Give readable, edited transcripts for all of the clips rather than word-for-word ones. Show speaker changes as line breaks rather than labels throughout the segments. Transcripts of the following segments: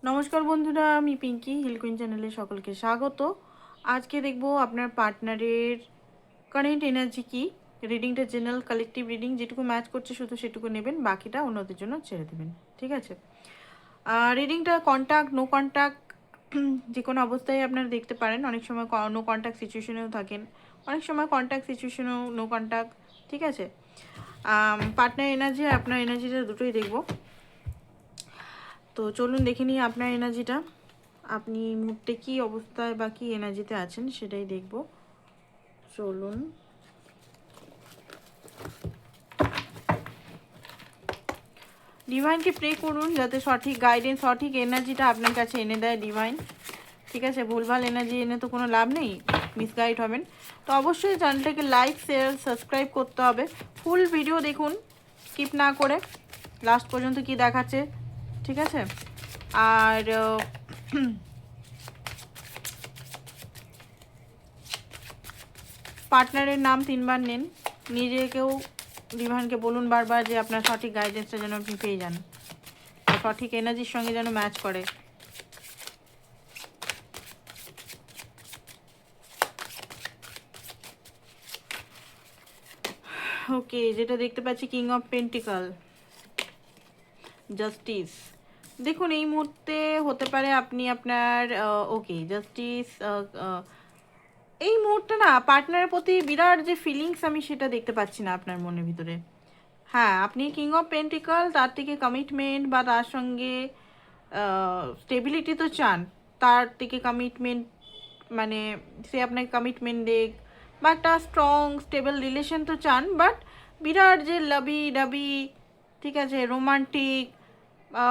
নমস্কার বন্ধুরা, আমি পিঙ্কি হিল কুইন চ্যানেলে সকলকে স্বাগত। আজকে দেখব আপনার পার্টনারের কারেন্ট এনার্জি কি। রিডিংটা জেনারেল কালেকটিভ রিডিং, যেটুকু ম্যাচ করছে শুধু সেটুকু নেবেন, বাকিটা অন্যদের জন্য ছেড়ে দেবেন, ঠিক আছে? রিডিংটা কন্ট্যাক্ট নো কন্ট্যাক্ট যে কোনো অবস্থায় আপনারা দেখতে পারেন। অনেক সময় নো কন্ট্যাক্ট সিচুয়েশনেও থাকেন, অনেক সময় কন্ট্যাক্ট সিচুয়েশনেও নো কন্ট্যাক্ট, ঠিক আছে? পার্টনার এনার্জি আর আপনার এনার্জিটা দুটোই দেখব। তো চলুন দেখে নিই আপনার এনার্জিটা, আপনি মুহূর্তে কী অবস্থায় বা কী এনার্জিতে আছেন সেটাই দেখব। চলুন। ডিভাইনকে প্রে করুন যাতে সঠিক গাইডেন্স, সঠিক এনার্জিটা আপনার কাছে এনে দেয় ডিভাইন, ঠিক আছে? ভুলভাল এনার্জি এনে তো কোনো লাভ নেই, মিসগাইড হবেন। তো অবশ্যই চ্যানেলটাকে লাইক শেয়ার সাবস্ক্রাইব করতে হবে। ফুল ভিডিও দেখুন, স্কিপ না করে লাস্ট পর্যন্ত কি দেখাচ্ছে, ঠিক আছে? আর পার্টনারের নাম 3বার নিন, নিজেকেও ডিভাইনকে বলুন বারবার যে আপনার সঠিক গাইডেন্সটা যেন আপনি পেয়ে যান, সঠিক এনার্জির সঙ্গে যেন ম্যাচ করে। ওকে, যেটা দেখতে পাচ্ছি কিং অফ পেন্টিকাল, জাস্টিস। দেখুন এই মুহূর্তে হতে পারে আপনি আপনার ওকে জাস্টিস, এই মুহূর্তে না পার্টনারের প্রতি বিরাট যে ফিলিংস আমি সেটা দেখতে পাচ্ছি না আপনার মনের ভিতরে। হ্যাঁ, আপনি কিং অফ পেন্টিকাল, তার থেকে কমিটমেন্ট বা তার সঙ্গে স্টেবিলিটি তো চান, তার থেকে কমিটমেন্ট মানে সে আপনাকে কমিটমেন্ট দেখ বা একটা স্ট্রং স্টেবল রিলেশন তো চান, বাট বিরাট যে লাভি ডাবি, ঠিক আছে, রোমান্টিক,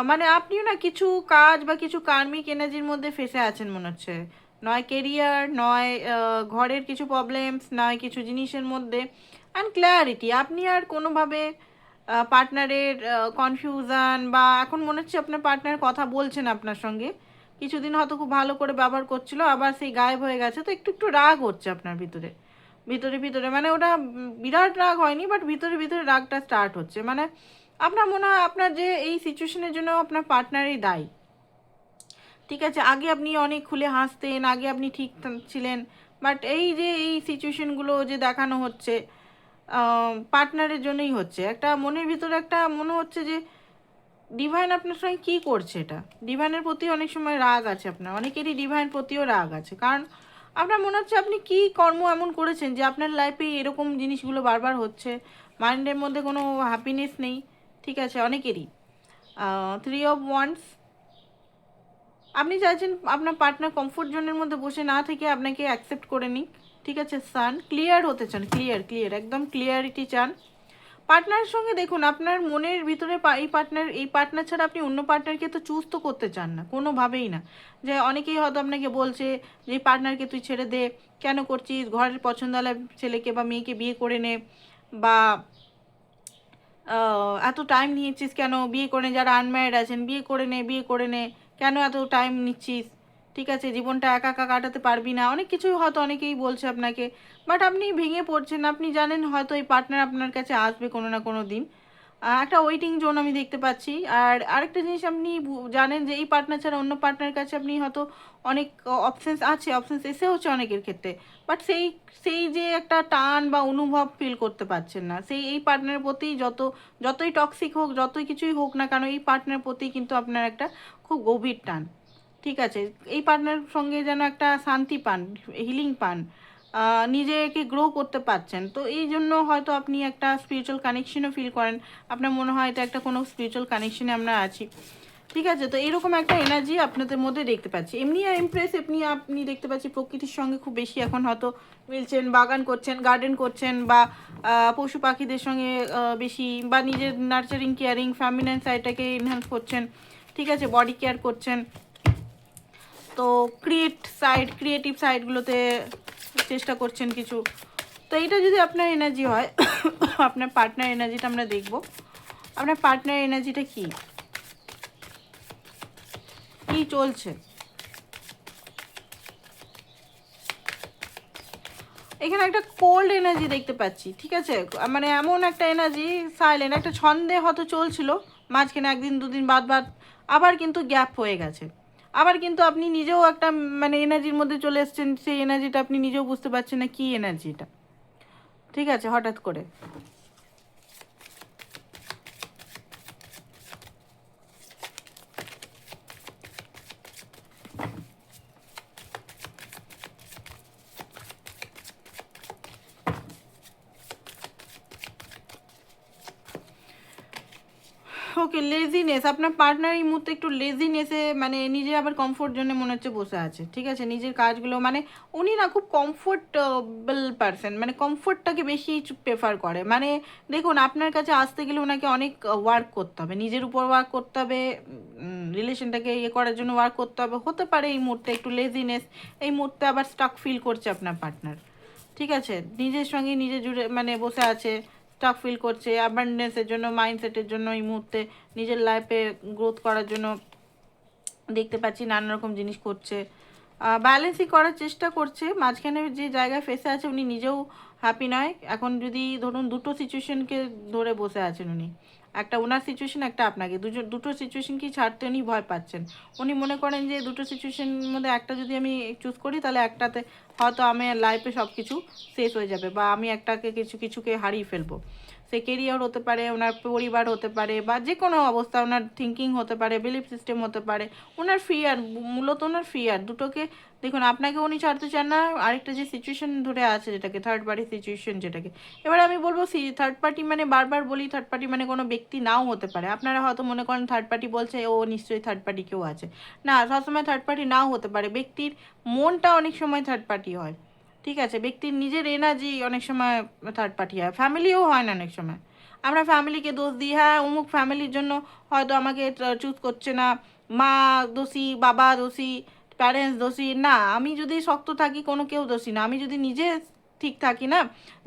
মানে আপনিও না কিছু কাজ বা কিছু কার্মিক এনার্জির মধ্যে ফেসে আছেন মনে হচ্ছে। নয় কেরিয়ার, নয় ঘরের কিছু প্রবলেমস, নয় কিছু জিনিসের মধ্যে অ্যান্ড ক্ল্যারিটি। আপনি আর কোনোভাবে পার্টনারের কনফিউশন বা এখন মনে হচ্ছে আপনার পার্টনার কথা বলছেন আপনার সঙ্গে, কিছুদিন হয়তো খুব ভালো করে ব্যবহার করছিল, আবার সেই গায়েব হয়ে গেছে, তো একটু একটু রাগ হচ্ছে আপনার ভিতরে ভিতরে ভিতরে, মানে ওটা বিরাট রাগ হয়নি, বাট ভিতরে ভিতরে রাগটা স্টার্ট হচ্ছে। মানে আপনার মনে হয় আপনার যে এই সিচুয়েশনের জন্য আপনার পার্টনারই দায়ী, ঠিক আছে? আগে আপনি অনেক খুলে হাসতেন, আগে আপনি ঠিক ছিলেন, বাট এই যে এই সিচুয়েশনগুলো যে দেখানো হচ্ছে পার্টনারের জন্যই হচ্ছে। একটা মনের ভিতরে একটা মনে হচ্ছে যে ডিভাইন আপনার সঙ্গে কী করছে, এটা ডিভাইনের প্রতি অনেক সময় রাগ আছে আপনার, অনেকেরই ডিভাইন প্রতিও রাগ আছে, কারণ আপনার মনে হচ্ছে আপনি কী কর্ম এমন করেছেন যে আপনার লাইফে এরকম জিনিসগুলো বারবার হচ্ছে, মাইন্ডের মধ্যে কোনো হ্যাপিনেস নেই, ঠিক আছে? অনেকেরই 3 অফ ওয়ান্স, আপনি চাইছেন আপনার পার্টনার কমফোর্ট জোনের মধ্যে বসে না থেকে আপনাকে অ্যাকসেপ্ট করে নিক, ঠিক আছে? সান, ক্লিয়ার হতে চান, ক্লিয়ার একদম ক্লিয়ারিটি চান পার্টনারের সঙ্গে। দেখুন আপনার মনের ভিতরে এই পার্টনার ছাড়া আপনি অন্য পার্টনারকে তো চুজ তো করতে চান না কোনোভাবেই না। যে অনেকেই হয়তো আপনাকে বলছে যে এই পার্টনারকে তুই ছেড়ে দে, কেন করছিস, ঘরের পছন্দ হলে ছেলেকে বা মেয়েকে বিয়ে করে নে, বা এত টাইম নিয়েছিস কেন, বিয়ে করে নে, যারা আনম্যারিড আছেন বিয়ে করে নে, কেন এত টাইম নিচ্ছিস, ঠিক আছে? জীবনটা একা একা কাটাতে পারবি না, অনেক কিছুই হয়তো অনেকেই বলছে আপনাকে, বাট আপনি ভেঙে পড়ছেন। আপনি জানেন হয়তো এই পার্টনার আপনার কাছে আসবে কোনো না কোনো দিন, একটা ওয়েটিং জোন আমি দেখতে পাচ্ছি। আর আরেকটা জিনিস আপনি জানেন যে এই পার্টনার ছাড়া অন্য পার্টনারের কাছে আপনি হয়তো অনেক অপশানস আছে, অপশানস এসে হচ্ছে অনেকের ক্ষেত্রে, বাট সেই সেই যে একটা টান বা অনুভব ফিল করতে পারছেন না, সেই এই পার্টনারের প্রতি যতই টক্সিক হোক, যতই কিছুই হোক না কেন, এই পার্টনারের প্রতি কিন্তু আপনার একটা খুব গভীর টান, ঠিক আছে? এই পার্টনারের সঙ্গে যেন একটা শান্তি পান, হিলিং পান, নিজেকে গ্রো করতে পারছেন। তো এই জন্য হয়তো আপনি একটা স্পিরিচুয়াল কানেকশনও ফিল করেন, আপনার মনে হয় এটা একটা কোনো স্পিরিচুয়াল কানেকশনে আমরা আছি, ঠিক আছে? তো এরকম একটা এনার্জি আপনাদের মধ্যে দেখতে পাচ্ছি। এমনি ইমপ্রেস আপনি দেখতে পাচ্ছি প্রকৃতির সঙ্গে খুব বেশি এখন হয়তো মিলছেন, বাগান করছেন, গার্ডেন করছেন, বা পশু পাখিদের সঙ্গে বেশি, বা নিজের নার্চারিং কেয়ারিং ফ্যামিলিয়ান সাইডটাকে এনহ্যান্স করছেন, ঠিক আছে? বডি কেয়ার করছেন, তো ক্রিয়েটিভ সাইডগুলোতে চেষ্টা করছেন কিছু। তো এইটা যদি আপনার এনার্জি হয় আপনার পার্টনার এনার্জিটা আমরা দেখব। আপনার পার্টনার এনার্জিটা কি চলছে? এখানে একটা কোল্ড এনার্জি দেখতে পাচ্ছি, ঠিক আছে? মানে এমন একটা এনার্জি সাইলেন্ট, একটা ছন্দে হয়তো চলছিল, মাঝখানে একদিন দুদিন বাদ আবার কিন্তু গ্যাপ হয়ে গেছে, আবার কিন্তু আপনি নিজেও একটা মানে এনার্জির মধ্যে চলে এসেছেন, সেই এনার্জিটা আপনি নিজেও বুঝতে পারছেন না কী এনার্জিটা, ঠিক আছে, হঠাৎ করে। ওকে, লেজিনেস, আপনার পার্টনার এই মুহূর্তে একটু লেজিনেসে মানে নিজে আবার কমফোর্ট জন্য মনে হচ্ছে বসে আছে, ঠিক আছে, নিজের কাজগুলো মানে উনি না খুব কমফোর্টেবল পারসন, মানে কমফোর্টটাকে বেশি প্রেফার করে। মানে দেখুন, আপনার কাছে আসতে গেলে ওনাকে অনেক ওয়ার্ক করতে হবে, নিজের উপর ওয়ার্ক করতে হবে, রিলেশনটাকে ইয়ে করার জন্য ওয়ার্ক করতে হবে। হতে পারে এই মুহূর্তে একটু লেজিনেস, এই মুহূর্তে আবার স্টাক ফিল করছে আপনার পার্টনার, ঠিক আছে, নিজের সঙ্গে নিজে জুড়ে মানে বসে আছে, স্টাক ফিল করছে, অ্যাবান্ডেন্সের জন্য, মাইন্ডসেটের জন্য এই মুহূর্তে নিজের লাইফে গ্রোথ করার জন্য দেখতে পাচ্ছি নানা রকম জিনিস করছে, ব্যালেন্সই করার চেষ্টা করছে। মাঝখানে যে জায়গায় ফেসে আছে উনি নিজেও হ্যাপি নয় এখন। যদি ধরুন দুটো সিচুয়েশনকে ধরে বসে আছেন উনি, একটা ওনার সিচুয়েশন, একটা আপনাকে, দুটো সিচুয়েশনকেই ছাড়তে উনি ভয় পাচ্ছেন। উনি মনে করেন যে দুটো সিচুয়েশনের মধ্যে একটা যদি আমি চুজ করি তাহলে একটাতে হয়তো আমার লাইফে সব কিছু শেষ হয়ে যাবে, বা আমি একটাকে কিছুকে হারিয়ে ফেলবো। সে কেরিয়ার হতে পারে, ওনার পরিবার হতে পারে, বা যে কোনো অবস্থা, ওনার থিঙ্কিং হতে পারে, বিলিফ সিস্টেম হতে পারে, ওনার ফিয়ার, মূলত ওনার ফিয়ার দুটোকে। দেখুন, আপনাকে উনি ছাড়তে চান না, আরেকটা যে সিচুয়েশন ধরে আছে যেটাকে থার্ড পার্টি সিচুয়েশন যেটাকে, এবার আমি বলবো থার্ড পার্টি মানে, বারবার বলি থার্ড পার্টি মানে কোনো ব্যক্তি নাও হতে পারে। আপনারা হয়তো মনে করেন থার্ড পার্টি বলছে ও নিশ্চয়ই থার্ড পার্টি কেউ আছে, না, সবসময় থার্ড পার্টি নাও হতে পারে। ব্যক্তির মনটা অনেক সময় থার্ড পার্টি হয়, ঠিক আছে, ব্যক্তির নিজের এনার্জি অনেক সময় থার্ড পার্টি হয়, ফ্যামিলিও হয় না অনেক সময়। আমরা ফ্যামিলিকে দোষ দিই, হ্যাঁ অমুক ফ্যামিলির জন্য হয়তো আমাকে চুজ করছে না, মা দোষী, বাবা দোষী, প্যারেন্টস দোষী। না, আমি যদি শক্ত থাকি কোনো কেউ দোষী না, আমি যদি নিজে ঠিক থাকি না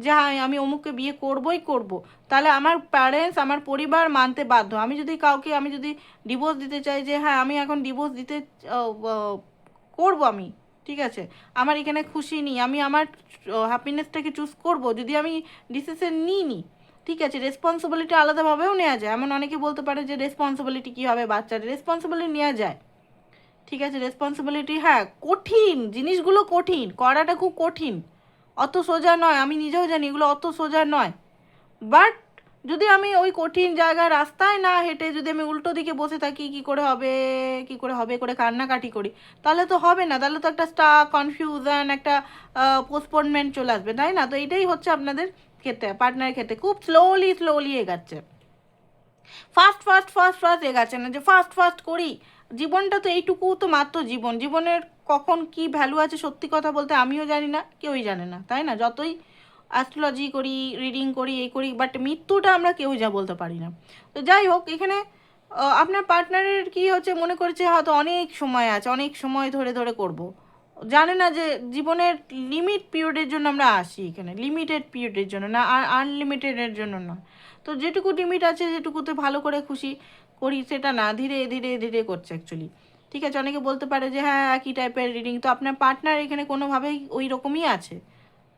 যে হ্যাঁ আমি অমুককে বিয়ে করবই করব, তাহলে আমার প্যারেন্টস, আমার পরিবার মানতে বাধ্য। আমি যদি কাউকে, আমি যদি ডিভোর্স দিতে চাই যে হ্যাঁ আমি এখন ডিভোর্স দিতে করব আমি, ঠিক আছে, আমার এখানে খুশি নিই, আমি আমার হ্যাপিনেসটাকে চুজ করব, যদি আমি ডিসিশন নিই, ঠিক আছে, রেসপন্সিবিলিটি আলাদাভাবেও নেওয়া যায়। এমন অনেকে বলতে পারে যে রেসপন্সিবিলিটি কী হবে, বাচ্চার রেসপন্সিবিলিটি নেওয়া যায়, ঠিক আছে, রেসপন্সিবিলিটি, হ্যাঁ কঠিন জিনিসগুলো, কঠিন করাটা খুব কঠিন, অত সোজা নয়, আমি নিজেও জানি এগুলো অত সোজা নয়। বাট যদি আমি ওই কঠিন জায়গায় রাস্তায় না হেঁটে যদি আমি উল্টো দিকে বসে থাকি, কী করে হবে, কী করে হবে করে কান্নাকাটি করি, তাহলে তো হবে না, তাহলে তো একটা স্টাক, কনফিউশন, একটা পোস্টপোনমেন্ট চলে আসবে, তাই না? তো এইটাই হচ্ছে আপনাদের ক্ষেত্রে, পার্টনারের ক্ষেত্রে খুব স্লোলি স্লোলি এগাচ্ছে, ফাস্ট ফাস্ট ফাস্ট ফাস্ট এগাচ্ছে না, যে ফাস্ট ফাস্ট করি। জীবনটা তো এইটুকু তো মাত্র জীবন, জীবনের কখন কি ভ্যালু আছে সত্যি কথা বলতে আমিও জানি না, কেউই জানে না, তাই না? যতই অ্যাস্ট্রোলজি করি, রিডিং করি, এই করি, বাট মৃত্যুটা আমরা কেউই যা বলতে পারি না। তো যাই হোক, এখানে আপনার পার্টনারের কি হচ্ছে, মনে করছে হয়তো অনেক সময় আছে, অনেক সময় ধরে ধরে করব, জানে না যে জীবনের লিমিট পিরিয়ডের জন্য আমরা আসি এখানে, লিমিটেড পিরিয়ডের জন্য না, আর আনলিমিটেডের জন্য নয়। তো যেটুকু লিমিট আছে যেটুকুতে ভালো করে খুশি করি, সেটা না, ধীরে ধীরে ধীরে করছে অ্যাকচুয়ালি, ঠিক আছে। অনেকে বলতে পারে যে হ্যাঁ একই টাইপের রিডিং, তো আপনার পার্টনার এখানে কোনোভাবেই ওই রকমই আছে,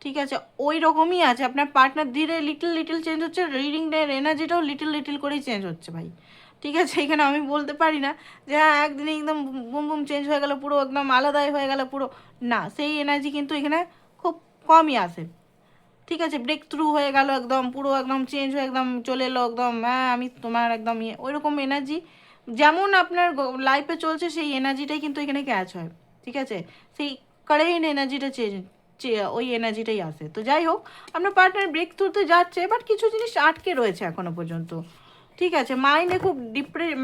ঠিক আছে, ওই রকমই আছে আপনার পার্টনার, ধীরে লিটল লিটল চেঞ্জ হচ্ছে, রিডিংয়ের এনার্জিটাও লিটল লিটল করেই চেঞ্জ হচ্ছে ভাই, ঠিক আছে। এখানে আমি বলতে পারি না যে হ্যাঁ একদিনে একদম বুম বুম চেঞ্জ হয়ে গেল, পুরো একদম আলাদাই হয়ে গেল পুরো, না, সেই এনার্জি কিন্তু এখানে খুব কমই আসে, ঠিক আছে। ব্রেক থ্রু হয়ে গেল একদম, পুরো একদম চেঞ্জ হয়ে একদম চলে এলো একদম, হ্যাঁ আমি তোমার একদম ইয়ে, ওই রকম এনার্জি যেমন আপনার লাইফে চলছে সেই এনার্জিটাই কিন্তু এখানে ক্যাচ হয়, ঠিক আছে, সেই কারেন্ট এনার্জিটা ওই এনার্জিটাই আসে। তো যাই হোক, আপনার পার্টনার ব্রেক থ্রুতে যাচ্ছে, বাট কিছু জিনিস আটকে রয়েছে এখনো পর্যন্ত, ঠিক আছে, মাইন্ডে খুব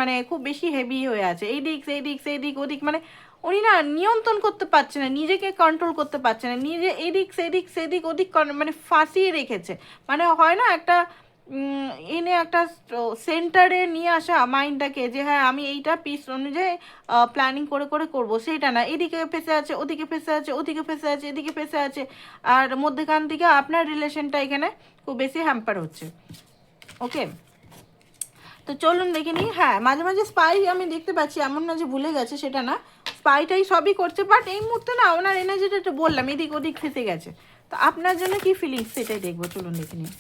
মানে খুব বেশি হেভি হয়ে আছে, এই দিক সেই দিক সেই দিক ওদিক, মানে উনি না নিয়ন্ত্রণ করতে পারছে না, নিজেকে কন্ট্রোল করতে পারছে না, নিজে এদিক সেদিক সেদিক ওদিক মানে ফাঁসিয়ে রেখেছে, মানে হয় না একটা এনে একটা সেন্টারে নিয়ে আসা মাইন্ডটাকে, যে হ্যাঁ আমি এইটা পিস অনুযায়ী প্ল্যানিং করে করে করবো, সেইটা না, এদিকে ফেসে আছে, ওদিকে ফেসে আছে, ওদিকে ফেসে আছে, এদিকে ফেসে আছে, আর মধ্যেখান থেকে আপনার রিলেশনটা এখানে খুব বেশি হ্যাম্পার হচ্ছে। ওকে, তো চলুন দেখে নিই। হ্যাঁ, মাঝে মাঝে স্পাই আমি দেখতে পাচ্ছি, এমন না যে ভুলে গেছে, সেটা না, স্পাইটাই সবই করছে, বাট এই মুহূর্তে না ওনার এনার্জিটা একটু বললাম এদিক ওদিক ফেসে গেছে। তো আপনার জন্য কি ফিলিংস সেটাই দেখবো, চলুন দেখে নিই।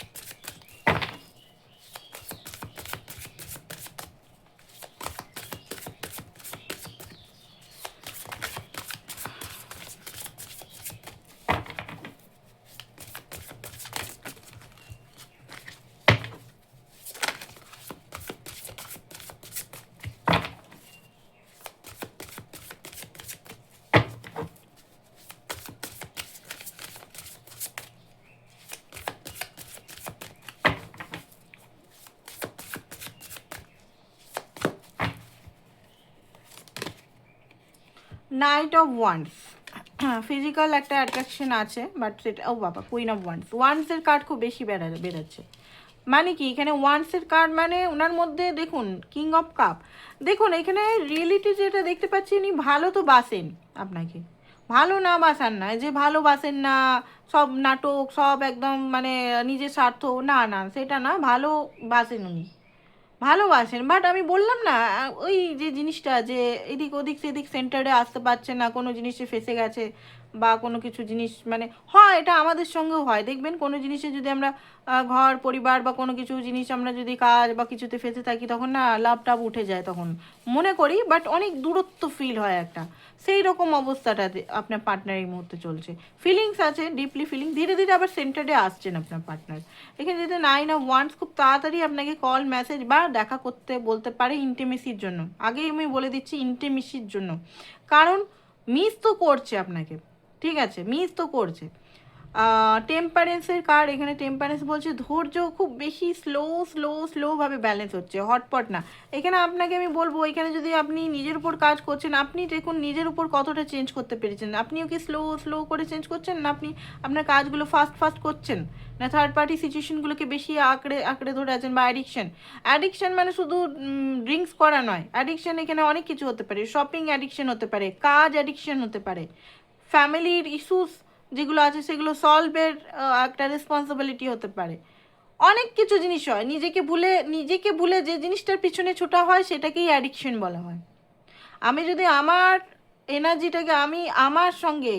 নাইট অফ ওয়ান্স, ফিজিক্যাল একটা অ্যাট্রাকশন আছে, বাট সেটা ও বাবা কুইন অফ ওয়ান্স, ওয়ান্সের কার্ড খুব বেশি বেরাচ্ছে। মানে কি এখানে ওয়ান্সের কার্ড মানে ওনার মধ্যে দেখুন কিং অফ কাপ, দেখুন এখানে রিয়েলিটি যেটা দেখতে পাচ্ছি উনি ভালো তো বাসেন আপনাকে, ভালো না বাসান না যে ভালোবাসেন না, সব নাটক সব একদম মানে নিজের স্বার্থ, না না সেটা না, ভালোবাসেন উনি, ভালোবাসেন, বাট আমি বললাম না ওই যে জিনিসটা যে এদিক ওদিক সেদিক সেন্টারে আসতে পারছে না, কোনো জিনিসে ফেসে গেছে বা কোনো কিছু জিনিস মানে হয়, এটা আমাদের সঙ্গেও হয়, দেখবেন কোনো জিনিসে যদি আমরা ঘর পরিবার বা কোনো কিছু জিনিস আমরা যদি কাজ বা কিছুতে ফেসে থাকি তখন না লাভ টাভ উঠে যায়, তখন মনে করি বাট অনেক দূরত্ব ফিল হয় একটা, সেই রকম অবস্থাটাতে আপনার পার্টনার এই মুহূর্তে চলছে, ফিলিংস আছে ডিপলি ফিলিং, ধীরে ধীরে আবার সেন্টারে আসছেন আপনার পার্টনার। এখানে যদি 9 of Wands খুব তাড়াতাড়ি আপনাকে কল মেসেজ বা দেখা করতে বলতে পারে ইন্টিমেসির জন্য, আগেই আমি বলে দিচ্ছি ইন্টিমেসির জন্য, কারণ মিস তো করছে আপনাকে, ঠিক আছে মিস তো করছে। টেম্পারেন্সের কার্ড, এখানে টেম্পারেন্স বলছে ধৈর্য খুব বেশি স্লোভাবে ব্যালেন্স হচ্ছে, হটপট না। এখানে আপনাকে আমি বলবো এখানে যদি আপনি নিজের উপর কাজ করছেন, আপনি দেখুন নিজের উপর কতটা চেঞ্জ করতে পেরেছেন, আপনিও কি স্লো করে চেঞ্জ করছেন, না আপনি আপনার কাজগুলো ফাস্ট করছেন, না থার্ড পার্টি সিচুয়েশনগুলোকে বেশি আঁকড়ে ধরে আছেন, বা অ্যাডিকশন মানে শুধু ড্রিঙ্কস করা নয়, অ্যাডিকশন এখানে অনেক কিছু হতে পারে, শপিং অ্যাডিকশন হতে পারে, কাজ অ্যাডিকশন হতে পারে, ফ্যামিলির ইস্যুস যেগুলো আছে সেগুলো সলভের একটা রেসপন্সিবিলিটি হতে পারে, অনেক কিছু জিনিস হয়, নিজেকে ভুলে যে জিনিসটার পিছনে ছোটা হয় সেটাকেই অ্যাডিকশন বলা হয়। আমি যদি আমার এনার্জিটাকে আমি আমার সঙ্গে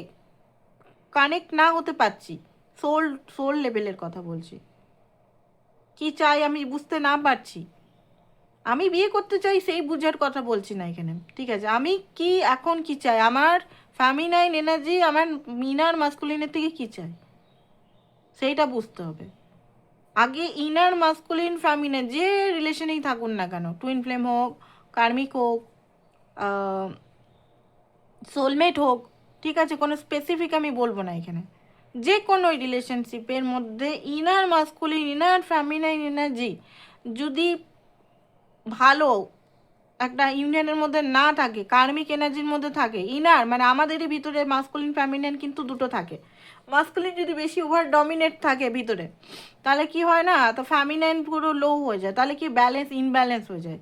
কানেক্ট না হতে পারছি, সোল সোল লেভেলের কথা বলছি, কি চাই আমি বুঝতে না পারছি, আমি বিয়ে করতে চাই সেই বুঝার কথা বলছি না এখানে, ঠিক আছে, আমি কি এখন কি চাই, আমার ফ্যামিনাইন এনার্জি আমার ইনার মাস্কুলিনের থেকে কি চাই সেইটা বুঝতে হবে। আগে ইনার মাস্কুলিন ফ্যামিনাইন যে রিলেশনেই থাকুন না কেন, টুইন ফ্লেম হোক, কার্মিক হোক, সোলমেট হোক, ঠিক আছে, কোনো স্পেসিফিক আমি বলবো না এখানে, যে কোনো রিলেশনশিপের মধ্যে inner masculine inner feminine energy যদি ভালো একটা ইউনিয়নের মধ্যে না থাকে, কার্মিক এনার্জির মধ্যে থাকে, ইনার মানে আমাদেরই ভিতরে মাস্কুলিন ফ্যামিলিন কিন্তু দুটো থাকে, মাস্কুলিন যদি বেশি ওভার ডমিনেট থাকে ভিতরে তাহলে কি হয় না, তো ফ্যামিনাইন পুরো লো হয়ে যায়, তাহলে কি ইনব্যালেন্স হয়ে যায়,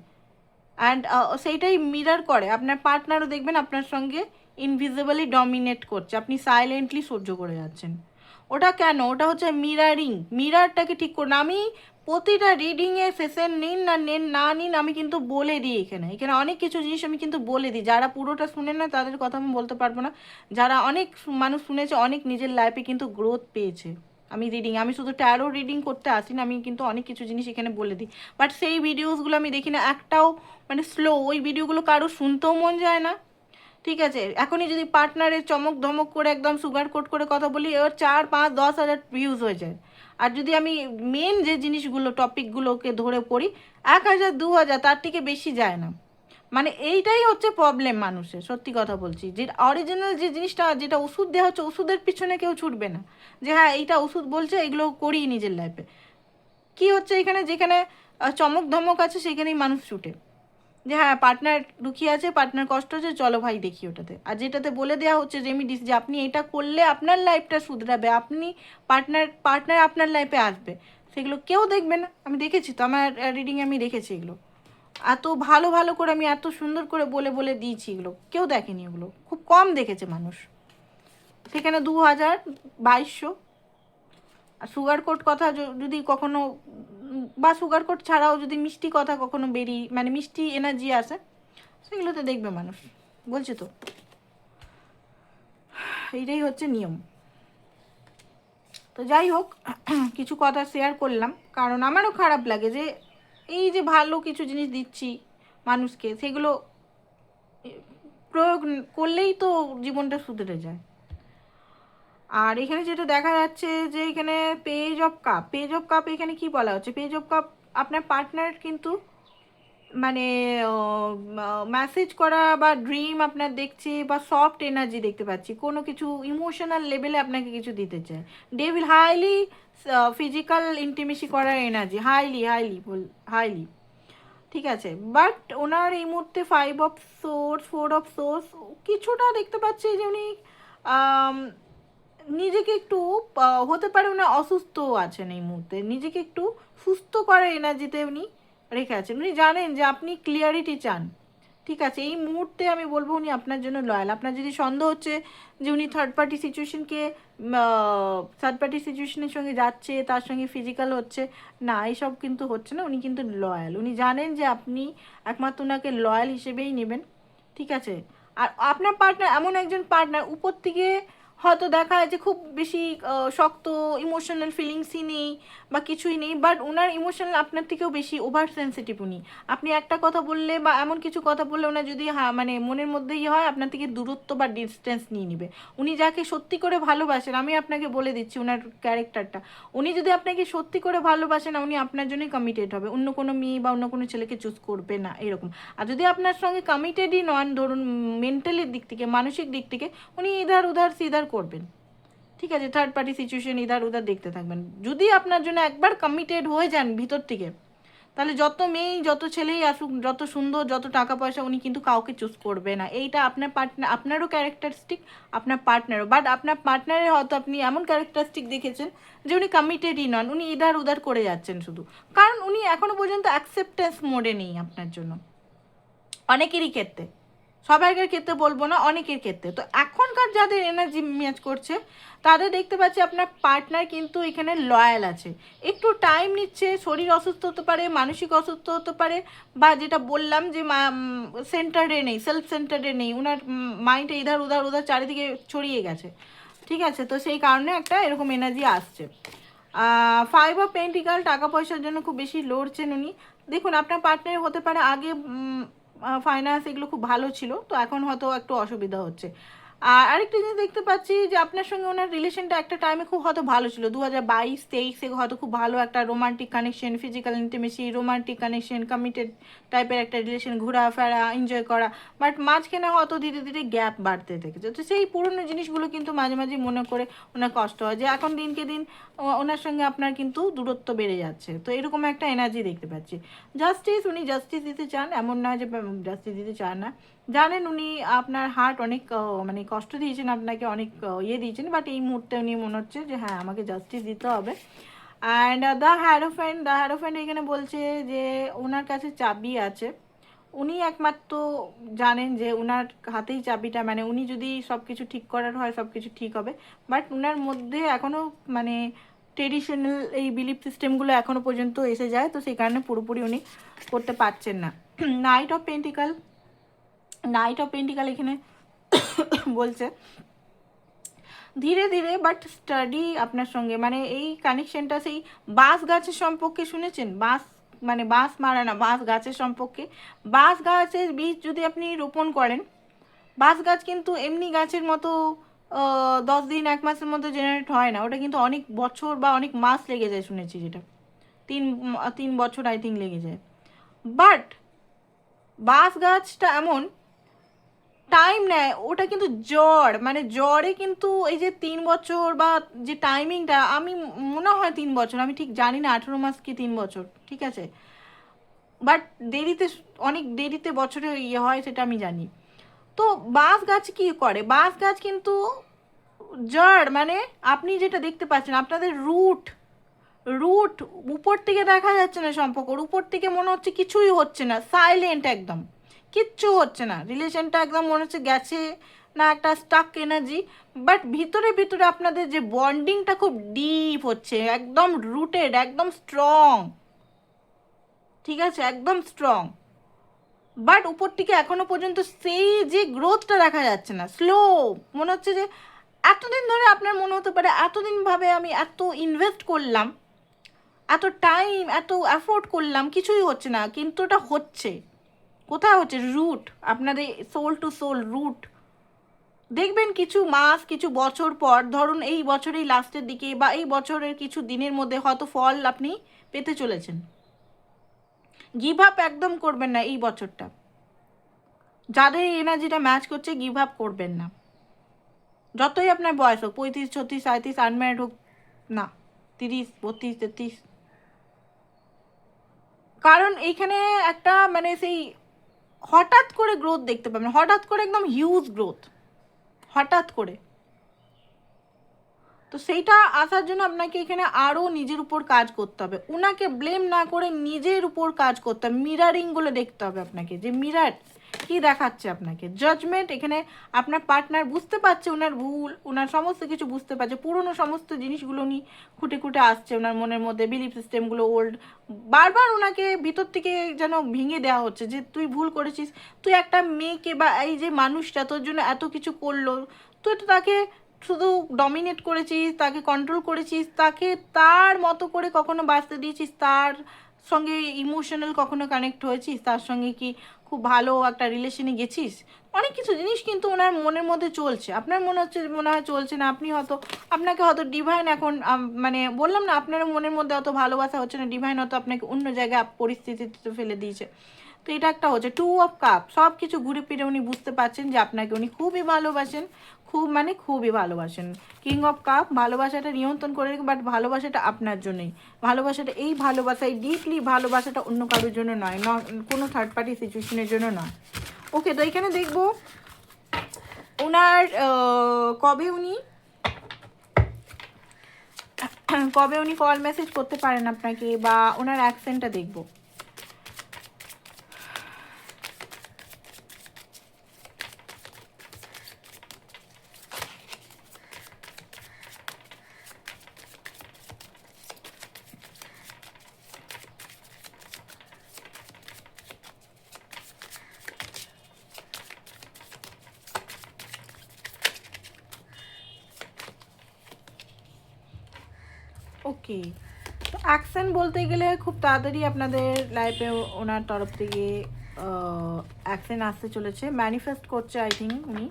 অ্যান্ড সেইটাই মিরার করে আপনার পার্টনারও, দেখবেন আপনার সঙ্গে ইনভিজিবলি ডমিনেট করছে, আপনি সাইলেন্টলি সহ্য করে যাচ্ছেন, ওটা কেন, ওটা হচ্ছে মিরারটাকে ঠিক করুন। আমি প্রতিটা রিডিংয়ে সেশন নিন না নিন আমি কিন্তু বলে দিই, এখানে এখানে অনেক কিছু জিনিস আমি কিন্তু বলে দিই, যারা পুরোটা শুনে না তাদের কথা আমি বলতে পারবো না, যারা অনেক মানুষ শুনেছে অনেক নিজের লাইফে কিন্তু গ্রোথ পেয়েছে, আমি শুধু ট্যারো রিডিং করতে আসি না, আমি কিন্তু অনেক কিছু জিনিস এখানে বলে দিই, বাট সেই ভিডিওসগুলো আমি দেখি না একটাও, মানে স্লো, ওই ভিডিওগুলো কারো শুনতেও মন যায় না, ঠিক আছে, এখনই যদি পার্টনারের চমক ধমক করে একদম সুগার কোট করে কথা বলি এবার 4 5 10 হাজার ভিউজ হয়ে যায়, আর যদি আমি মেন যে জিনিসগুলো টপিকগুলোকে ধরে পড়ি 1000 2000 তার থেকে বেশি যায় না, মানে এইটাই হচ্ছে প্রবলেম মানুষের, সত্যি কথা বলছি, যে অরিজিনাল যে জিনিসটা যেটা ওষুধ দেওয়া হচ্ছে ওষুধের পিছনে কেউ ছুটবে না, যে হ্যাঁ এইটা ওষুধ বলছে এগুলো করি নিজের লাইফে, কি হচ্ছে এখানে, যেখানে চমক ধমক আছে সেখানেই মানুষ ছুটে, যে হ্যাঁ পার্টনার দুঃখী আছে, পার্টনার কষ্ট হচ্ছে, চলো ভাই দেখি ওটাতে, আর যেটাতে বলে দেওয়া হচ্ছে রেমিডিস যে আপনি এটা করলে আপনার লাইফটা শুধরাবে, আপনি পার্টনার আপনার লাইফে আসবে, সেগুলো কেউ দেখবে না, আমি দেখেছি তো আমার রিডিংয়ে আমি দেখেছি এগুলো, এত ভালো ভালো করে আমি এত সুন্দর করে বলে বলে দিয়েছি, এগুলো কেউ দেখেনি, ওগুলো খুব কম দেখেছে মানুষ, সেখানে 2000 2200, আর সুগার কোট কথা যদি কখনো বা সুগার কোট ছাড়াও যদি মিষ্টি কথা কখনো মানে মিষ্টি এনার্জি আসে সেগুলোতে দেখবে মানুষ, বলছে তো এইটাই হচ্ছে নিয়ম। তো যাই হোক কিছু কথা শেয়ার করলাম, কারণ আমারও খারাপ লাগে যে এই যে ভালো কিছু জিনিস দিচ্ছি মানুষকে, সেগুলো প্রয়োগ করলেই তো জীবনটা সুধরে যায়। আর এখানে যেটা দেখা যাচ্ছে যে এখানে পেজ অফ কাপ এখানে কি বলা হচ্ছে, পেজ অফ কাপ আপনার পার্টনার কিন্তু মানে মেসেজ করা বা ড্রিম আপনার দেখছে, বা সফট এনার্জি দেখতে পাচ্ছি, কোনো কিছু ইমোশনাল লেভেলে আপনাকে কিছু দিতে চায়, ডেভিল ফিজিক্যাল ইন্টিমেসি করার এনার্জি, হাইলি ঠিক আছে, বাট ওনার এই মুহূর্তে 5 অফ সোর্স, 4 অফ সোর্স, কিছুটা দেখতে পাচ্ছি যে উনি আম, নিজেকে একটু হতে পারে উনি অসুস্থ আছেন এই মুহূর্তে, নিজেকে একটু সুস্থ করার এনার্জিতে উনি রেখে আছেন। উনি জানেন যে আপনি ক্লিয়ারিটি চান। ঠিক আছে, এই মুহূর্তে আমি বলবো উনি আপনার জন্য লয়াল। আপনার যদি সন্দেহ হচ্ছে যে উনি থার্ড পার্টি সিচুয়েশনের সঙ্গে যাচ্ছে, তার সঙ্গে ফিজিক্যাল হচ্ছে, না এইসব কিন্তু হচ্ছে না। উনি কিন্তু লয়াল, উনি জানেন যে আপনি একমাত্র ওনাকে লয়াল হিসেবেই নেবেন। ঠিক আছে, আর আপনার পার্টনার এমন একজন পার্টনার উপর থেকে হয়তো দেখা যায় যে খুব বেশি শক্ত ইমোশনাল ফিলিংসই নেই বা কিছুই নেই, বাট ওনার ইমোশনাল আপনার থেকেও বেশি ওভার সেন্সিটিভ উনি। আপনি একটা কথা বললে বা এমন কিছু কথা বললে ওনার যদি মানে মনের মধ্যেই হয় আপনার থেকে দূরত্ব বা ডিস্টেন্স নিয়ে নেবে। উনি যাকে সত্যি করে ভালোবাসেন, আমি আপনাকে বলে দিচ্ছি ওনার ক্যারেক্টারটা, উনি যদি আপনাকে সত্যি করে ভালোবাসেন উনি আপনার জন্যই কমিটেড হবে, অন্য কোনো মেয়ে বা অন্য কোনো ছেলেকে চুজ করবে না এরকম। আর যদি আপনার সঙ্গে কমিটেডই নন, ধরুন মেন্টালির দিক থেকে, মানসিক দিক থেকে, উনি ইধার উধার সিধার করবেন। ঠিক আছে, থার্ড পার্টি সিচুয়েশন ইধার উধার দেখতে থাকবেন। যদি আপনার জন্য একবার কমিটেড হয়ে যান ভিতর থেকে, তাহলে যত মেয়েই যত ছেলেই আসুক, যত সুন্দর, যত টাকা পয়সা, উনি কিন্তু কাউকে চুজ করবে না। এইটা আপনার পার্টনার, আপনারও ক্যারেক্টারিস্টিক, আপনার পার্টনারও। বাট আপনার পার্টনারের হয়তো আপনি এমন ক্যারেক্টারিস্টিক দেখেছেন যে উনি কমিটেডই নন, উনি ইধার উধার করে যাচ্ছেন শুধু, কারণ উনি এখনো পর্যন্ত অ্যাকসেপ্টেন্স মোডে নেই আপনার জন্য। অনেকেরই ক্ষেত্রে, সবাইকার ক্ষেত্রে বলবো না, অনেকের ক্ষেত্রে। তো এখনকার যাদের এনার্জি ম্যাচ করছে তাদের দেখতে পাচ্ছি আপনার পার্টনার কিন্তু এখানে লয়াল আছে, একটু টাইম নিচ্ছে, শরীর অসুস্থ হতে পারে, মানসিক অসুস্থ হতে পারে, বা যেটা বললাম যে সেন্টারে নেই, সেলফ সেন্টারে নেই, ওনার মাইন্ড ইধার উধার উধার চারিদিকে ছড়িয়ে গেছে। ঠিক আছে, তো সেই কারণে একটা এরকম এনার্জি আসছে। 5 অফ পেন্টিকাল, টাকা পয়সার জন্য খুব বেশি লড়ছেন উনি। দেখুন আপনার পার্টনার হতে পারে আগে ফাইন্যান্স এগুলো খুব ভালো ছিল, তো এখন হয়তো একটু অসুবিধা হচ্ছে। আর আরেকটা জিনিস দেখতে পাচ্ছি যে আপনার সঙ্গে ওনার রিলেশনটা একটা টাইমে খুব হয়তো ভালো ছিল, 2022-23-এ হয়তো খুব ভালো একটা romantic connection, physical intimacy, romantic connection, committed টাইপের একটা রিলেশন, ঘোরাফেরা, এনজয় করা। বাট মাঝখানে হয়তো ধীরে ধীরে গ্যাপ বাড়তে থেকেছে। তো সেই পুরনো জিনিসগুলো কিন্তু মাঝে মাঝে মনে করে ওনার কষ্ট হয় যে এখন দিনকে দিন ওনার সঙ্গে আপনার কিন্তু দূরত্ব বেড়ে যাচ্ছে। তো এরকম একটা এনার্জি দেখতে পাচ্ছি। জাস্টিস, উনি জাস্টিস দিতে চান, এমন নয় যে জাস্টিস দিতে চান না। জানেন উনি আপনার হার্ট অনেক মানে কষ্ট দিয়েছেন আপনাকে, অনেক ইয়ে দিয়েছেন, বাট এই মুহূর্তে উনি মনে হচ্ছে যে হ্যাঁ আমাকে জাস্টিস দিতে হবে। অ্যান্ড দ্য হ্যারোফ্যান্ট এখানে বলছে যে ওনার কাছে চাবি আছে, উনি একমাত্র জানেন যে ওনার হাতেই চাবিটা, মানে উনি যদি সব কিছু ঠিক করার হয় সব কিছু ঠিক হবে। বাট ওনার মধ্যে এখনও মানে ট্রেডিশনাল এই বিলিফ সিস্টেমগুলো এখনও পর্যন্ত এসে যায়, তো সেই কারণে পুরোপুরি উনি করতে পারছেন না। নাইট অফ পেন্টিকাল এখানে বলছে ধীরে ধীরে বাট স্টাডি আপনার সঙ্গে, মানে এই কানেকশনটা সেই বাঁশ গাছের সম্পর্কে শুনেছেন, বাঁশ মানে বাঁশ মারা না, বাঁশ গাছের সম্পর্কে। বাঁশ গাছের বীজ যদি আপনি রোপণ করেন, বাঁশ গাছ কিন্তু এমনি গাছের মতো 10 দিন 1 মাসের মধ্যে জেনারেট হয় না, ওটা কিন্তু অনেক বছর বা অনেক মাস লেগে যায় শুনেছি, যেটা 3 বছর আই থিঙ্ক লেগে যায়। বাট বাঁশ গাছটা এমন টাইম নেয়, ওটা কিন্তু জ্বর, মানে জ্বরে কিন্তু এই যে 3 বছর বা যে টাইমিংটা, আমি মনে হয় 3 বছর, আমি ঠিক জানি না 18 মাস কি 3 বছর, ঠিক আছে, বাট দেরিতে, অনেক দেরিতে বছরে ইয়ে হয় সেটা আমি জানি। তো বাঁশ গাছ কি করে, বাঁশ গাছ কিন্তু জড়, মানে আপনি যেটা দেখতে পাচ্ছেন আপনাদের রুট, রুট উপর থেকে দেখা যাচ্ছে না, সম্পর্ক উপর থেকে মনে হচ্ছে কিছুই হচ্ছে না, সাইলেন্ট একদম, কিচ্ছু হচ্ছে না, রিলেশনটা একদম মনে হচ্ছে গেছে না, একটা স্টাক এনার্জি। বাট ভিতরে ভিতরে আপনাদের যে বন্ডিংটা খুব ডিপ হচ্ছে, একদম রুটেড, একদম স্ট্রং, ঠিক আছে, একদম স্ট্রং। বাট উপর থেকে এখনো পর্যন্ত সেই যে গ্রোথটা দেখা যাচ্ছে না, স্লো। মনে হচ্ছে যে এতদিন ধরে আপনার মনে হতে পারে এতদিন ভাবে আমি এত ইনভেস্ট করলাম, এত টাইম এত অ্যাফোর্ড করলাম, কিছুই হচ্ছে না, কিন্তু ওটা হচ্ছে। কোথায় হচ্ছে? রুট, আপনাদের সোল টু সোল রুট। দেখবেন কিছু মাস কিছু বছর পর, ধরুন এই বছরেই লাস্টের দিকে বা এই বছরের কিছু দিনের মধ্যে হয়তো ফল আপনি পেতে চলেছেন। গিভ আপ একদম করবেন না এই বছরটা, যাদের এনার্জিটা ম্যাচ করছে গিভ আপ করবেন না, যতই আপনার বয়স হোক, 35 36 37, আনম্যারিড হোক না, 30 32 33, কারণ এইখানে একটা মানে সেই হঠাৎ করে গ্রোথ দেখতে পাবেন, হঠাৎ করে একদম হিউজ গ্রোথ, হঠাৎ করে। তো সেইটা আসার জন্য আপনাকে এখানে আরও নিজের উপর কাজ করতে হবে, ওনাকে ব্লেম না করে নিজের উপর কাজ করতে হবে, মিরারিংগুলো দেখতে হবে আপনাকে, যে মিরার কি দেখাচ্ছে আপনাকে। জাজমেন্ট, এখানে আপনার পার্টনার বুঝতে পারছে ওনার ভুল, ওনার সমস্ত কিছু বুঝতে পারছে, পুরনো সমস্ত জিনিসগুলো উনি খুঁটে খুঁটে আসছে ওনার মনের মধ্যে, বিলিফ সিস্টেমগুলো ওল্ড, বারবার ওনাকে ভিতর থেকে যেন ভেঙে দেওয়া হচ্ছে যে তুই ভুল করেছিস, তুই একটা মেয়েকে বা এই যে মানুষটা তোর জন্য এত কিছু করলো, তুই তো তাকে শুধু ডমিনেট করেছিস, তাকে কন্ট্রোল করেছিস, তাকে তার মতো করে কখনো বাঁচতে দিয়েছিস, তার সঙ্গে ইমোশনাল কখনো কানেক্ট হয়েছিস, তার সঙ্গে কি খুব ভালো একটা রিলেশনে গেছিস, অনেক কিছু জিনিস কিন্তু ওনার মনের মধ্যে চলছে, আপনার মনে হয় চলছে না, আপনি হয়তো আপনাকে হয়তো ডিভাইন এখন মানে বললাম না আপনার মনের মধ্যে অত ভালোবাসা হচ্ছে না, ডিভাইন হয়তো আপনাকে অন্য জায়গায় পরিস্থিতিতে ফেলে দিয়েছে। তো এটা একটা হচ্ছে 2 অফ কাপ, সব কিছু ঘুরে ফিরে উনি বুঝতে পারছেন যে আপনাকে উনি খুবই ভালোবাসেন, খুব মানে খুবই ভালোবাসেন। কিং অফ কাপ, ভালোবাসাটা নিয়ন্ত্রণ করে রেখে, বাট ভালোবাসাটা আপনার জন্যই, ভালোবাসাটা এই ভালোবাসা, এই ডিপলি ভালোবাসাটা অন্য কারোর জন্য নয়, কোনো থার্ড পার্টি সিচুয়েশনের জন্য নয়। ওকে, তো এখানে দেখবো ওনার কবে উনি কবে উনি কল মেসেজ করতে পারেন আপনাকে, বা ওনার অ্যাকসেন্টটা দেখবো। ওকে, তো অ্যাকশন বলতে গেলে খুব তাড়াতাড়ি আপনাদের লাইফে ওনার তরফ থেকে অ্যাকশন আসতে চলেছে, ম্যানিফেস্ট করছে আই থিঙ্ক উনি।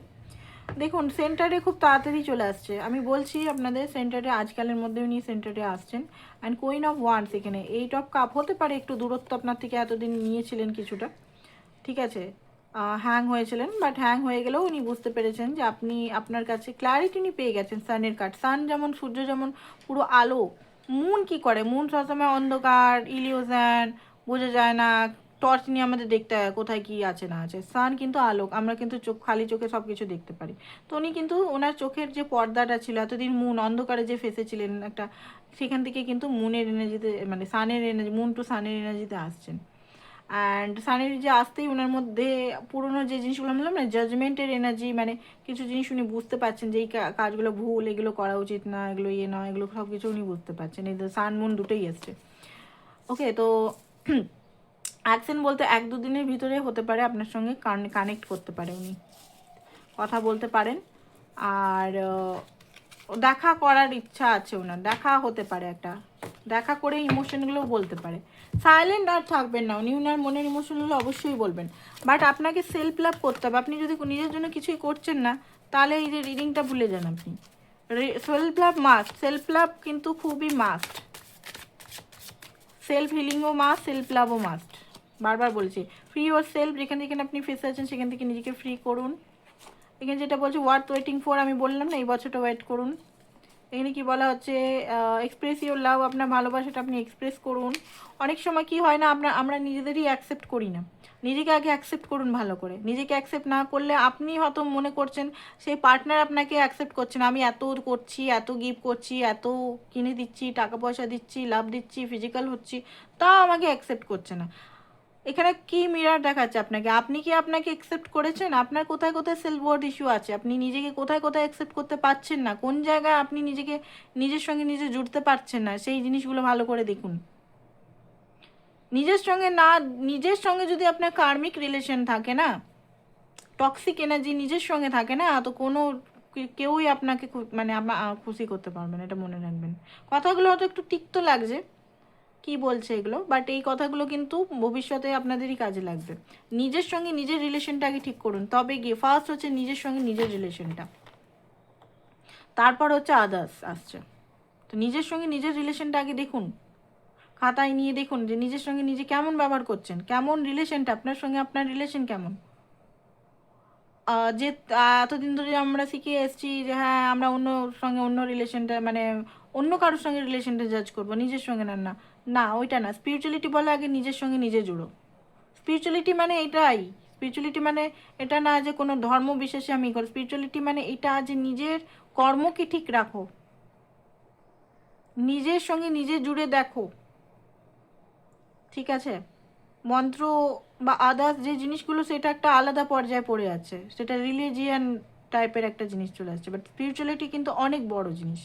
দেখুন সেন্টারে খুব তাড়াতাড়ি চলে আসছে, আমি বলছি আপনাদের সেন্টারে আজকালের মধ্যে উনি সেন্টারে আসছেন। অ্যান্ড কুইন অফ ওয়ান্স, এখানে 8 অফ কাপ, হতে পারে একটু দূরত্ব আপনার থেকে এতদিন নিয়েছিলেন কিছুটা, ঠিক আছে, হ্যাং হয়েছিলেন, বাট হ্যাং হয়ে গেলেও উনি বুঝতে পেরেছেন যে আপনি, আপনার কাছে ক্ল্যারিটি উনি পেয়ে গেছেন। সানের কার্ড, সান যেমন, সূর্য যেমন পুরো আলো, মুন কি করে, মুন সবসময় অন্ধকার, ইলিউশন, বোঝা যায় না, টর্চ নিয়ে আমাদের দেখতে হয় কোথায় কি আছে না আছে। সান কিন্তু আলোক, আমরা কিন্তু চোখ, খালি চোখে সব কিছু দেখতে পারি। তো উনি কিন্তু ওনার চোখের যে পর্দাটা ছিল এতদিন, মুন অন্ধকারে যে ফেসেছিলেন একটা, সেখান থেকে কিন্তু মুনের এনার্জিতে, মানে সানের এনার্জি, মুন টু সানের এনার্জিতে আসছেন। অ্যান্ড সানের যে আসতেই ওনার মধ্যে পুরোনো যে জিনিসগুলো বললাম না, জাজমেন্টের এনার্জি, মানে কিছু জিনিস উনি বুঝতে পারছেন যে এই কাজগুলো ভুল, এগুলো করা উচিত না, এগুলো ইয়ে না, এগুলো সব কিছু উনি বুঝতে পারছেন, এই সান মুন দুটোই এসছে। ওকে, তো অ্যাকশন বলতে 1-2 দিনের ভিতরে হতে পারে আপনার সঙ্গে কানেক্ট করতে পারে উনি, কথা বলতে পারেন। আর দেখা করার ইচ্ছা আছে ওনার, দেখা হতে পারে একটা, দেখা করে ইমোশনগুলো বলতে পারে। সাইলেন্ট আর থাকবেন না উনি, ওনার মনের ইমোশনগুলো অবশ্যই বলবেন, বাট আপনাকে সেলফ লাভ করতে হবে। আপনি যদি নিজের জন্য কিছুই করছেন না, তাহলে এই যে রিডিংটা ভুলে যান আপনি। Self love must, self love কিন্তু খুবই মাস্ট, সেলফ হিলিংও মাস্ট, সেলফ লাভও মাস্ট, বারবার বলছি। ফ্রি ওর সেলফ, যেখানে যেখানে আপনি ফেসে আছেন সেখান থেকে নিজেকে ফ্রি করুন। এখানে যেটা বলছে ওয়ার্থ ওয়েটিং ফর, আমি বললাম না এই বছরটা ওয়েট করুন। এখানে কি বলা হচ্ছে, এক্সপ্রেস ইউর লাভ, আপনার ভালোবাসাটা আপনি এক্সপ্রেস করুন। অনেক সময় কি হয় না, আমরা নিজেদেরই অ্যাকসেপ্ট করি না, নিজেকে আগে অ্যাকসেপ্ট করুন ভালো করে। নিজেকে অ্যাকসেপ্ট না করলে আপনি হয়তো মনে করছেন সেই পার্টনার আপনাকে অ্যাকসেপ্ট করছে না, আমি এত করছি, এত গিফট করছি, এত কিনে দিচ্ছি, টাকা পয়সা দিচ্ছি, লাভ দিচ্ছি, ফিজিক্যাল হচ্ছি, তাও আমাকে অ্যাকসেপ্ট করছে না। এখানে কি মিরর দেখাচ্ছে আপনাকে, আপনি কি আপনাকে অ্যাকসেপ্ট করেছেন, আপনার কোথায় কোথায় সেলফ ওয়ার্থ ইস্যু আছে, আপনি নিজেকে কোথায় কোথায় অ্যাকসেপ্ট করতে পারছেন না, কোন জায়গায় আপনি নিজেকে, নিজের সঙ্গে নিজে জুড়তে পারছেন না, সেই জিনিসগুলো ভালো করে দেখুন। নিজের সঙ্গে না, নিজের সঙ্গে যদি আপনার কার্মিক রিলেশন থাকে না, টক্সিক এনার্জি নিজের সঙ্গে থাকে না, তো কোনো কেউই আপনাকে মানে খুশি করতে পারবে না, এটা মনে রাখবেন। কথাগুলো হয়তো একটু তিক্ত লাগছে কি বলছে এগুলো, বাট এই কথাগুলো কিন্তু ভবিষ্যতে আপনাদেরই কাজে লাগবে। নিজের সঙ্গে নিজের রিলেশনটা আগে ঠিক করুন, তবে গিয়ে ফার্স্ট হচ্ছে নিজের সঙ্গে নিজের রিলেশনটা, তারপর হচ্ছে আদার্স আসছে। তো নিজের সঙ্গে নিজের রিলেশনটা আগে দেখুন, খাতায় নিয়ে দেখুন যে নিজের সঙ্গে নিজে কেমন ব্যবহার করছেন, কেমন রিলেশনটা, আপনার সঙ্গে আপনার রিলেশন কেমন। যে এতদিন ধরে আমরা শিখে এসেছি যে হ্যাঁ আমরা অন্য সঙ্গে অন্য রিলেশনটা, মানে অন্য কারোর সঙ্গে রিলেশনটা জাজ করবো, নিজের সঙ্গে না, না না ওইটা না, স্পিরিচুয়ালিটি বলে আগে নিজের সঙ্গে নিজে জুড়ো। স্পিরিচুয়ালিটি মানে এটাই, স্পিরিচুয়ালিটি মানে এটা না যে কোনো ধর্ম বিশেষে আমি করি, স্পিরিচুয়ালিটি মানে এটা যে নিজের কর্মকে ঠিক রাখো, নিজের সঙ্গে নিজে জুড়ে দেখো, ঠিক আছে? মন্ত্র বা আদার্স যে জিনিসগুলো সেটা একটা আলাদা পর্যায়ে পড়ে আছে, সেটা রিলিজিয়ান টাইপের একটা জিনিস চলে আসছে, বাট স্পিরিচুয়ালিটি কিন্তু অনেক বড় জিনিস।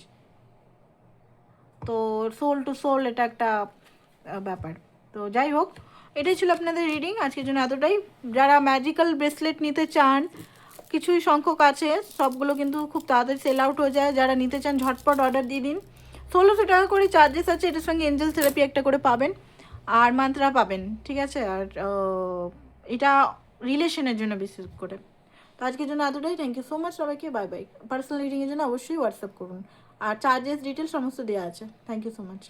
তো সোল টু সোল এটা একটা ব্যাপার। তো যাই হোক, এটাই ছিল আপনাদের রিডিং আজকের জন্য, এতটাই। যারা ম্যাজিক্যাল ব্রেসলেট নিতে চান, কিছুই সংখ্যক আছে, সবগুলো কিন্তু খুব তাড়াতাড়ি সেল আউট হয়ে যায়। যারা নিতে চান ঝটপট অর্ডার দিয়ে দিন। 1600 টাকা করে চার্জেস আছে, এটার সঙ্গে এঞ্জেল থেরাপি একটা করে পাবেন, আর মান্ত্রা পাবেন, ঠিক আছে? আর এটা রিলেশনের জন্য বিশেষ করে। তো আজকের জন্য এতটাই। থ্যাংক ইউ সো মাচ সবাইকে, বাই বাই। পার্সোনাল রিডিংয়ের জন্য অবশ্যই হোয়াটসঅ্যাপ করুন, আর চার্জেস ডিটেল সমস্ত দেওয়া আছে। Thank you so much.